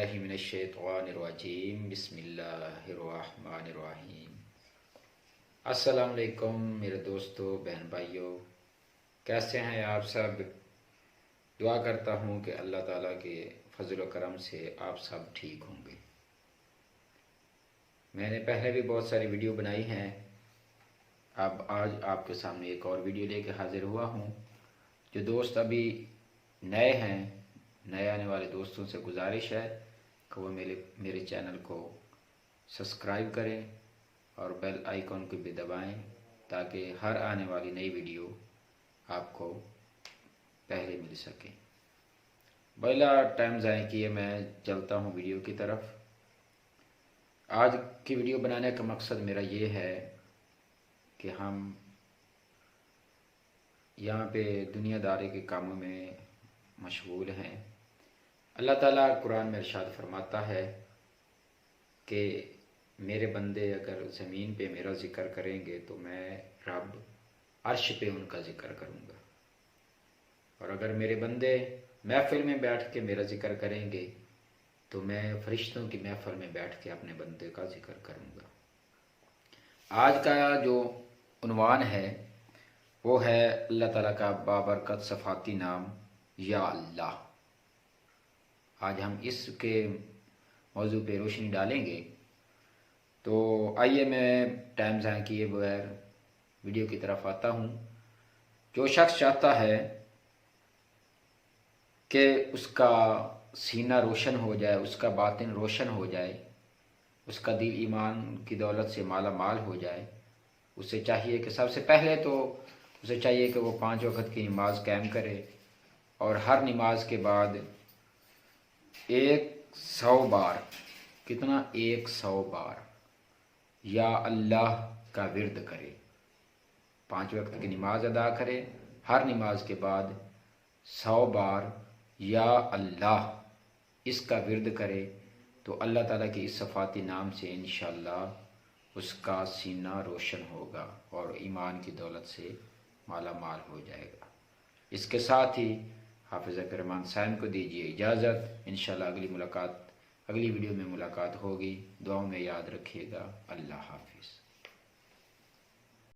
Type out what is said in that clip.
बिल्लाहि मिनश्शैतानिर्रजीम बिस्मिल्लाहिर्रहमानिर्रहीम। अस्सलाम वालेकुम मेरे दोस्तों, बहन भाइयों, कैसे हैं आप सब। दुआ करता हूँ कि अल्लाह ताला के फजल व करम से आप सब ठीक होंगे। मैंने पहले भी बहुत सारी वीडियो बनाई हैं। अब आज आपके सामने एक और वीडियो लेके हाजिर हुआ हूँ। जो दोस्त अभी नए हैं, नए आने वाले दोस्तों से गुजारिश है कि वो मेरे चैनल को सब्सक्राइब करें और बेल आइकॉन को भी दबाएं ताकि हर आने वाली नई वीडियो आपको पहले मिल सके। पहला टाइम ज़ाया किए मैं चलता हूँ वीडियो की तरफ। आज की वीडियो बनाने का मकसद मेरा ये है कि हम यहाँ पे दुनियादारी के कामों में मशगूल हैं। अल्लाह ताला कुरान में इरशाद फरमाता है कि मेरे बंदे अगर ज़मीन पे मेरा ज़िक्र करेंगे तो मैं रब अर्श पे उनका ज़िक्र करूँगा, और अगर मेरे बंदे महफिल में बैठ के मेरा ज़िक्र करेंगे तो मैं फरिश्तों की महफिल में बैठ के अपने बंदे का ज़िक्र करूँगा। आज का जो उन्वान है वो है अल्लाह ताला का बाबरकत सफ़ाती नाम या अल्लाह। आज हम इसके मौजू पे रोशनी डालेंगे। तो आइए मैं टाइम ज़ाया किए बगैर वीडियो की तरफ आता हूँ। जो शख्स चाहता है कि उसका सीना रोशन हो जाए, उसका बातिन रोशन हो जाए, उसका दिल ईमान की दौलत से माला माल हो जाए, उसे चाहिए कि सबसे पहले तो उसे चाहिए कि वो 5 वक़्त की नमाज कायम करे और हर नमाज के बाद 100 बार, कितना 100 बार या अल्लाह का विर्द करे। 5 वक़्त की नमाज अदा करे, हर नमाज के बाद 100 बार या अल्लाह इसका विर्द करे तो अल्लाह ताला के इस सफ़ाती नाम से इंशाअल्लाह उसका सीना रोशन होगा और ईमान की दौलत से माला माल हो जाएगा। इसके साथ ही हाफिज़ रहमान साइम को दीजिए इजाज़त। इंशाअल्लाह अगली वीडियो में मुलाकात होगी। दुआओं में याद रखिएगा। अल्लाह हाफिज़।